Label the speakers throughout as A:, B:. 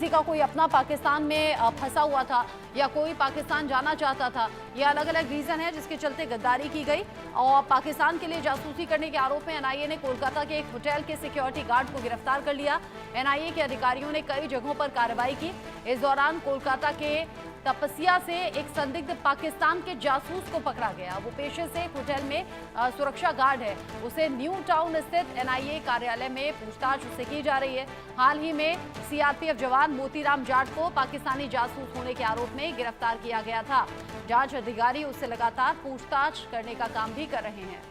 A: किसी का कोई अपना पाकिस्तान में फंसा हुआ था या कोई पाकिस्तान जाना चाहता था, ये अलग अलग रीजन है जिसके चलते गद्दारी की गई। और पाकिस्तान के लिए जासूसी करने के आरोप में एनआईए ने कोलकाता के एक होटल के सिक्योरिटी गार्ड को गिरफ्तार कर लिया। एनआईए के अधिकारियों ने कई जगहों पर कार्रवाई की। इस दौरान कोलकाता के तपसिया से एक संदिग्ध पाकिस्तान के जासूस को पकड़ा गया। वो पेशे से एक होटल में सुरक्षा गार्ड है। उसे न्यू टाउन स्थित एनआईए कार्यालय में पूछताछ उससे की जा रही है। हाल ही में सीआरपीएफ जवान मोतीराम जाट को पाकिस्तानी जासूस होने के आरोप में गिरफ्तार किया गया था। जांच अधिकारी उससे लगातार पूछताछ करने का काम भी कर रहे हैं।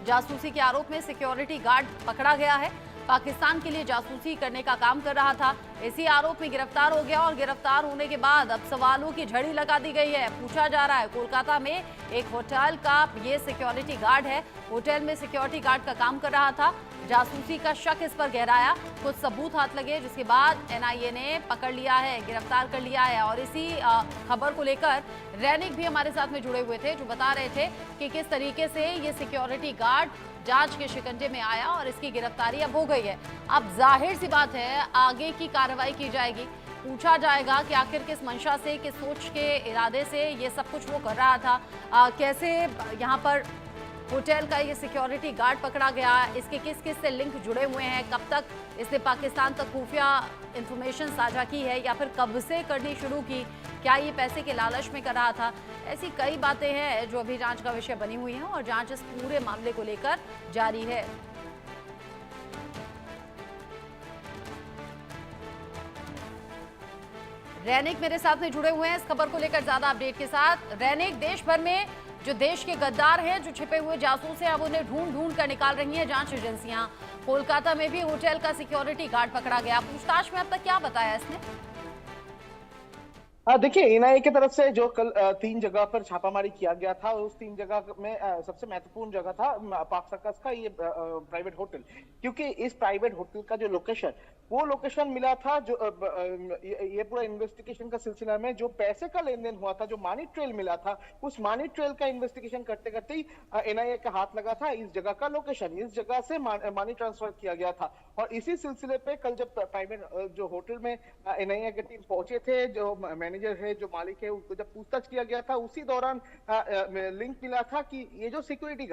A: जासूसी के आरोप में सिक्योरिटी गार्ड पकड़ा गया है। पाकिस्तान के लिए जासूसी करने का काम कर रहा था। इसी आरोप में गिरफ्तार हो गया और गिरफ्तार होने के बाद अब सवालों की झड़ी लगा दी गई है। पूछा जा रहा है, कोलकाता में एक होटल का ये सिक्योरिटी गार्ड है। होटल में सिक्योरिटी गार्ड का काम कर रहा था। जासूसी का शक इस पर गहराया। कुछ सबूत हाथ लगे जिसके बाद एनआईए ने पकड़ लिया है, गिरफ्तार कर लिया है। और इसी खबर को लेकर रैनिक भी हमारे साथ में जुड़े हुए थे, जो बता रहे थे कि किस तरीके से ये सिक्योरिटी गार्ड जांच के शिकंजे में आया और इसकी गिरफ्तारी अब हो गई है। अब जाहिर सी बात है, आगे की कार्रवाई की जाएगी। पूछा जाएगा कि आखिर किस मंशा से, किस सोच के इरादे से ये सब कुछ वो कर रहा था। कैसे यहाँ पर होटल का ये सिक्योरिटी गार्ड पकड़ा गया, इसके किस किस से लिंक जुड़े हुए हैं, कब तक इसने पाकिस्तान तक खुफिया इंफॉर्मेशन साझा की है या फिर कब से करनी शुरू की, क्या ये पैसे के लालच में कर रहा था। ऐसी कई बातें हैं जो अभी जांच का विषय बनी हुई हैं और जांच इस पूरे मामले को लेकर जारी है। रैनिक मेरे साथ में जुड़े हुए हैं इस खबर को लेकर ज्यादा अपडेट के साथ। रैनिक, देश भर में जो देश के गद्दार हैं, जो छिपे हुए जासूस हैं, अब उन्हें ढूंढ ढूंढ कर निकाल रही हैं जांच एजेंसियां। कोलकाता में भी होटल का सिक्योरिटी गार्ड पकड़ा गया। पूछताछ में अब तक क्या बताया इसने?
B: देखिए, एनआईए की तरफ से जो कल 3 जगह पर छापामारी किया गया था, उस 3 जगह में सबसे महत्वपूर्ण जगह था पाक सर्कस का ये प्राइवेट होटल। क्योंकि इस प्राइवेट होटल का जो लोकेशन, वो लोकेशन मिला था जो ये पूरा इन्वेस्टिगेशन का सिलसिला में जो पैसे का लेन देन हुआ था, जो मनी ट्रेल मिला था, उस मनी ट्रेल का इन्वेस्टिगेशन करते करते ही एनआईए का हाथ लगा था इस जगह का लोकेशन। इस जगह से मनी ट्रांसफर किया गया था और इसी सिलसिले पे कल जब प्राइवेट जो होटल में एनआईए की टीम पहुंचे थे, जो मैनेजर है, जो मालिक है, उसको जब पूछताछ किया गया था, उसी दौरान लिंक मिला था कि ये जो सिक्योरिटी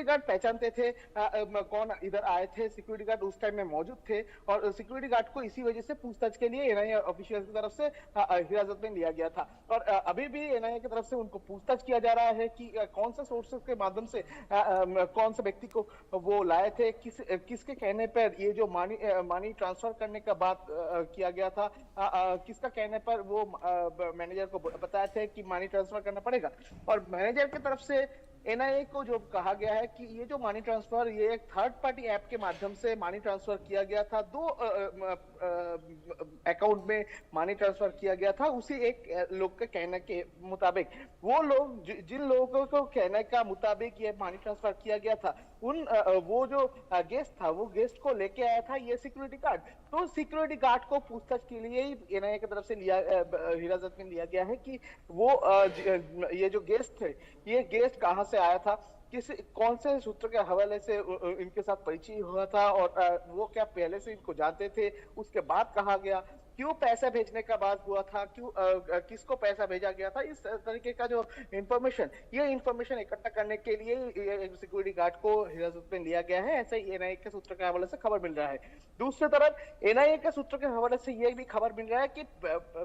B: गार्ड पहचानते थे कौन इधर आए थे। सिक्योरिटी गार्ड उस टाइम में मौजूद थे और सिक्योरिटी गार्ड को इसी वजह से पूछताछ के लिए एनआईए ऑफिशियल की तरफ से हिरासत में लिया गया था। और अभी भी एनआईए की तरफ से उनको पूछताछ किया जा रहा है कि कौन से सोर्सेस के माध्यम से कौन से व्यक्ति को वो लाए थे, किसके कहने पर ये जो मनी ट्रांसफर करने का बात किया गया था, किसका कहने पर वो मैनेजर को बताया था कि मनी ट्रांसफर करना पड़ेगा। और मैनेजर की तरफ से एनआईए को जो कहा गया है कि ये जो मनी ट्रांसफर, ये एक थर्ड पार्टी ऐप के माध्यम से मनी ट्रांसफर किया गया था। 2 अकाउंट में मनी ट्रांसफर किया गया था। उसी एक लोग के कहने के मुताबिक, वो लोग जिन लोगों को कहने का मुताबिक ये मनी ट्रांसफर किया गया था, वो जो गेस्ट था, वो गेस्ट को लेके आया था ये सिक्योरिटी गार्ड। तो सिक्योरिटी गार्ड को पूछताछ के लिए ही एनआईए की तरफ से हिरासत में लिया गया है कि वो ये जो गेस्ट थे, ये गेस्ट कहाँ से आया था, कौन से सूत्र के हवाले से इनके साथ परिचय हुआ था और वो क्या पहले से इनको जानते थे, उसके बाद कहा गया, क्यों पैसा भेजने का बात हुआ था, क्यों किसको पैसा भेजा गया था। इस तरीके का जो ये इंफॉर्मेशन इकट्ठा करने के लिए सिक्योरिटी गार्ड को हिरासत में लिया गया है, ऐसे ही एनआईए के सूत्र के हवाले से खबर मिल रहा है। दूसरी तरफ एनआईए के सूत्र के हवाले से यह भी खबर मिल रहा है कि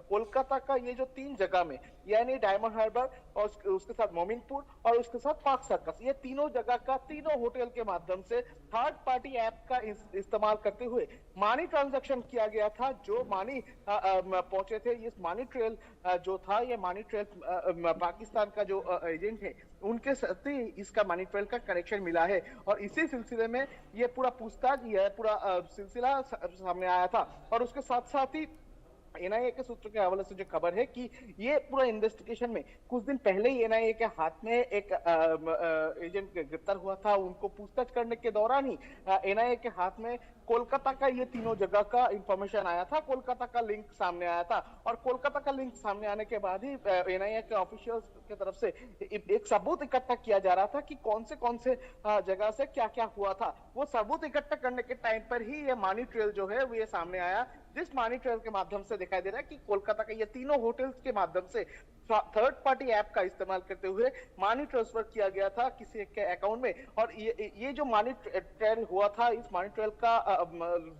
B: कोलकाता का ये जो 3 जगह में, यानी डायमंड हार्बर और उसके साथ मोमिनपुर और उसके साथ पाक सर्कस, ये तीनों जगह का तीनों होटल के माध्यम से थर्ड पार्टी ऐप का इस्तेमाल करते हुए मनी ट्रांजैक्शन किया गया था। जो मनी पहुंचे थे, इस मनी ट्रेल जो था, ये मनी ट्रेल पाकिस्तान का जो एजेंट है, उनके साथ ही इसका मनी ट्रेल का कनेक्शन मिला है। और इसी सिलसिले में ये पूरा पूछताछ, ये पूरा सिलसिला सामने आया था। और उसके साथ साथ ही एनआईए के सूत्र के हवाले से जो खबर है कि ये पूरा इन्वेस्टिगेशन में कुछ दिन पहले ही एनआईए के हाथ में एक एजेंट गिरफ्तार हुआ था। उनको पूछताछ करने के दौरान ही एनआईए के हाथ में कोलकाता का ये तीनों जगह का इंफॉर्मेशन आया था, कोलकाता का लिंक सामने आया था और कोलकाता का लिंक सामने आने के बाद ही एनआईए के ऑफिशियल्स की तरफ से एक सबूत इकट्ठा किया जा रहा था कि कौन से जगह से क्या क्या हुआ था। वो सबूत इकट्ठा करने के टाइम पर ही ये मनी ट्रेल जो है वो ये सामने आया, जिस मनी ट्रेल के माध्यम से दिखाई दे रहा है कि कोलकाता का ये तीनों होटल्स के माध्यम से थर्ड पार्टी ऐप का इस्तेमाल करते हुए मनी ट्रांसफर किया गया था किसी के अकाउंट में। और ये जो मनी ट्रेल हुआ था, इस मनी ट्रेल का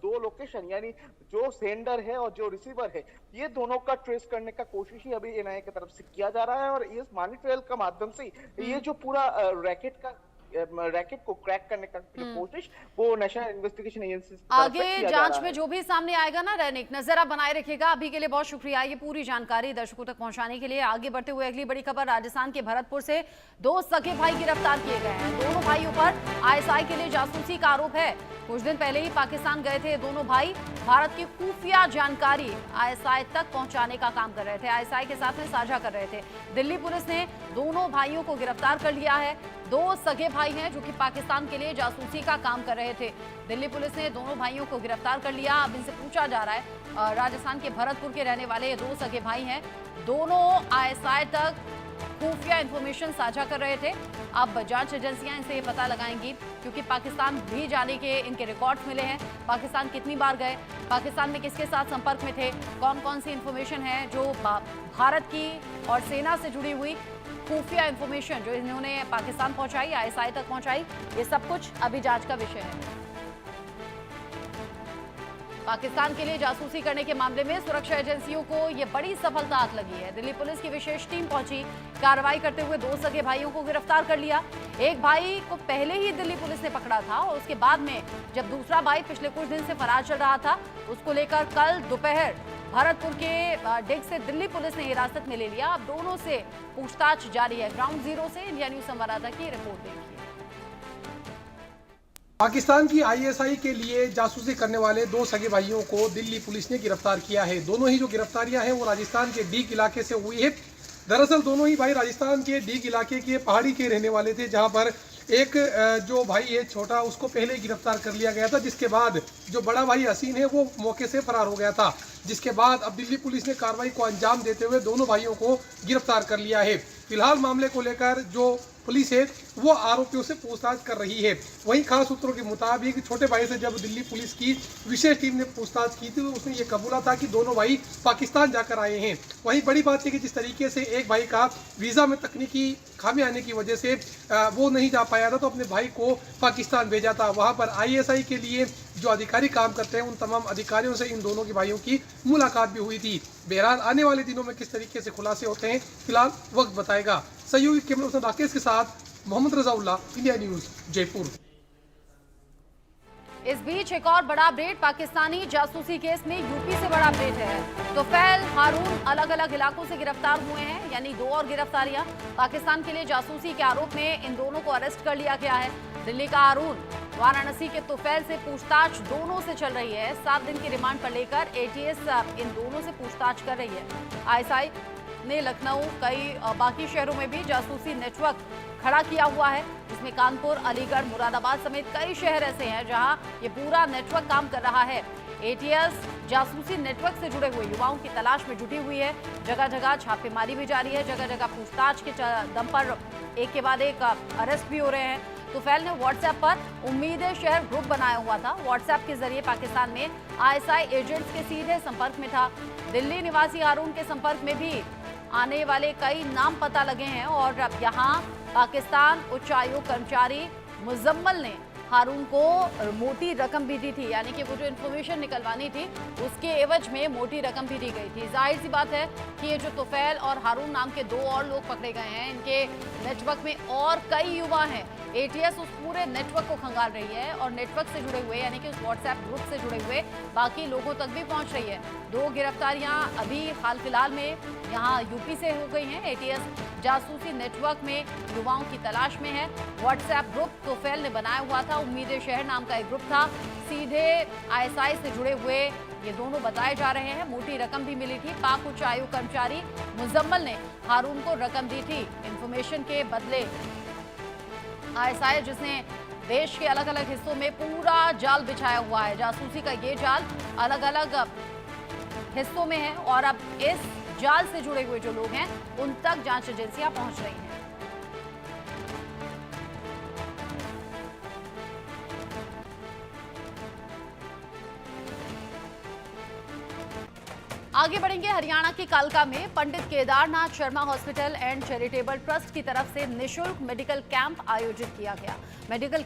B: दो लोकेशन यानी जो सेंडर है और जो रिसीवर है, ये दोनों का ट्रेस करने का कोशिश ही अभी एनआईए की तरफ से किया जा रहा है। और इस मनी ट्रेल का माध्यम से ये जो पूरा रैकेट को क्रैक करने का जो कोशिश वो नेशनल इन्वेस्टिगेशन एजेंसी
A: आगे जांच में जो भी सामने आएगा ना, रैनिक नजर आप बनाए रखिएगा। अभी के लिए बहुत शुक्रिया ये पूरी जानकारी दर्शकों तक पहुंचाने के लिए। आगे बढ़ते हुए अगली बड़ी खबर, राजस्थान के भरतपुर से दो सगे भाई गिरफ्तार किए गए हैं। दोनों भाइयों पर आईएसआई के लिए जासूसी का आरोप है। कुछ दिन पहले ही पाकिस्तान गए थे दोनों भाई, भारत की खुफिया जानकारी आईएसआई तक पहुंचाने का काम कर रहे थे, आईएसआई के साथ में साझा कर रहे थे। दिल्ली पुलिस ने दोनों भाइयों को गिरफ्तार कर लिया है। दो सगे भाई हैं जो कि पाकिस्तान के लिए जासूसी का काम कर रहे थे। दिल्ली पुलिस ने दोनों भाइयों को गिरफ्तार कर लिया। अब इनसे पूछा जा रहा है। राजस्थान के भरतपुर के रहने वाले दो सगे भाई हैं, दोनों आईएसआई तक खुफिया इंफॉर्मेशन साझा कर रहे थे। अब जांच एजेंसियां इनसे ये पता लगाएंगी, क्योंकि पाकिस्तान भी जाने के इनके रिकॉर्ड्स मिले हैं। पाकिस्तान कितनी बार गए, पाकिस्तान में किसके साथ संपर्क में थे, कौन कौन सी इंफॉर्मेशन है जो भारत की और सेना से जुड़ी हुई खुफिया इंफॉर्मेशन जो इन्होंने पाकिस्तान पहुंचाई, आईएसआई तक पहुंचाई, ये सब कुछ अभी जांच का विषय है। पाकिस्तान के लिए जासूसी करने के मामले में सुरक्षा एजेंसियों को यह बड़ी सफलता हाथ लगी है। दिल्ली पुलिस की विशेष टीम पहुंची, कार्रवाई करते हुए दो सगे भाइयों को गिरफ्तार कर लिया। एक भाई को पहले ही दिल्ली पुलिस ने पकड़ा था और उसके बाद में जब दूसरा भाई पिछले कुछ दिन से फरार चल रहा था, उसको लेकर कल दोपहर भरतपुर के डेग से दिल्ली पुलिस ने हिरासत में ले लिया। अब दोनों से पूछताछ जारी है। ग्राउंड जीरो से इंडिया न्यूज संवाददाता की रिपोर्ट देखिए।
C: पाकिस्तान की आईएसआई के लिए जासूसी करने वाले दो सगे भाइयों को दिल्ली पुलिस ने गिरफ्तार किया है। दोनों ही जो गिरफ्तारियां हैं वो राजस्थान के डीग इलाके से हुई है। दरअसल दोनों ही भाई राजस्थान के डीग इलाके के पहाड़ी के रहने वाले थे, जहां पर एक जो भाई है छोटा, उसको पहले ही गिरफ्तार कर लिया गया था, जिसके बाद जो बड़ा भाई हसीन है वो मौके से फरार हो गया था। जिसके बाद अब दिल्ली पुलिस ने कार्रवाई को अंजाम देते हुए दोनों भाइयों को गिरफ्तार कर लिया है। फिलहाल मामले को लेकर जो पुलिस है वो आरोपियों से पूछताछ कर रही है। वहीं खास सूत्रों के मुताबिक छोटे भाई से जब दिल्ली पुलिस की विशेष टीम ने पूछताछ की थी तो उसने ये कबूला था कि दोनों भाई पाकिस्तान जाकर आए हैं। वहीं बड़ी बात है कि जिस तरीके से एक भाई का वीज़ा में तकनीकी खामी आने की वजह से वो नहीं जा पाया था, तो अपने भाई को पाकिस्तान भेजा था। वहाँ पर आईएसआई के लिए जो अधिकारी काम करते हैं उन तमाम अधिकारियों से इन दोनों के भाइयों की मुलाकात भी हुई थी। बहरहाल आने वाले दिनों में किस तरीके से खुलासे होते हैं फिलहाल वक्त बताएगा। सहयोगी कैमरा पर्सन राकेश के साथ मोहम्मद रजाउल्लाह, इंडिया न्यूज, जयपुर।
A: इस बीच एक और बड़ा अपडेट, पाकिस्तानी जासूसी केस में यूपी से बड़ा अपडेट है। तोफैल हारून अलग अलग इलाकों से गिरफ्तार हुए हैं, यानी दो और गिरफ्तारियां। पाकिस्तान के लिए जासूसी के आरोप में इन दोनों को अरेस्ट कर लिया गया है। दिल्ली का हारून, वाराणसी के तोफैल से पूछताछ दोनों से चल रही है। 7 दिन की रिमांड पर लेकर एटीएस इन दोनों से पूछताछ कर रही है। आईएसआई ने लखनऊ, कई बाकी शहरों में भी जासूसी नेटवर्क खड़ा किया हुआ है, जिसमें कानपुर, अलीगढ़, मुरादाबाद समेत कई शहर ऐसे हैं जहां ये पूरा नेटवर्क काम कर रहा है। एटीएस जासूसी नेटवर्क से जुड़े हुए युवाओं की तलाश में जुटी हुई है। जगह जगह छापेमारी भी जारी है, जगह जगह पूछताछ के दम पर एक के बाद एक अरेस्ट भी हो रहे हैं। तोफैल ने व्हाट्सएप पर उम्मीद शहर ग्रुप बनाया हुआ था। व्हाट्सएप के जरिए पाकिस्तान में आईएसआई एजेंट्स के सीधे संपर्क में था। दिल्ली निवासी हारून के संपर्क में भी आने वाले कई नाम पता लगे हैं और अब यहाँ पाकिस्तान उच्चायोग कर्मचारी मुजम्मल ने हारून को मोटी रकम भी दी थी, यानी कि वो जो इन्फॉर्मेशन निकलवानी थी उसके एवज में मोटी रकम भी दी गई थी। जाहिर सी बात है कि ये जो तोफैल और हारून नाम के दो और लोग पकड़े गए हैं, इनके नेटवर्क में और कई युवा हैं। एटीएस उस पूरे नेटवर्क को खंगाल रही है और नेटवर्क से जुड़े हुए, यानी कि उस व्हाट्सएप ग्रुप से जुड़े हुए बाकी लोगों तक भी पहुंच रही है। 2 गिरफ्तारियां अभी हाल फिलहाल में यहाँ यूपी से हो गई हैं। एटीएस जासूसी नेटवर्क में युवाओं की तलाश में है। व्हाट्सएप ग्रुप तोफैल ने बनाया हुआ था, उम्मीद शहर नाम का एक ग्रुप था। सीधे आईएसआई से जुड़े हुए ये दोनों बताए जा रहे हैं। मोटी रकम भी मिली थी। पाक उच्च आयोग कर्मचारी मुजम्मल ने हारून को रकम दी थी इन्फॉर्मेशन के बदले। आईएसआई जिसने देश के अलग अलग हिस्सों में पूरा जाल बिछाया हुआ है। जासूसी का ये जाल अलग अलग हिस्सों में है और अब इस जाल से जुड़े हुए जो लोग हैं उन तक जांच एजेंसियां पहुंच रही हैं। आगे बढ़ेंगे। हरियाणा के कालका में पंडित Kedarnath Sharma hospital and charitable trust की तरफ से निशुल्क मेडिकल कैंप आयोजित किया गया। मेडिकल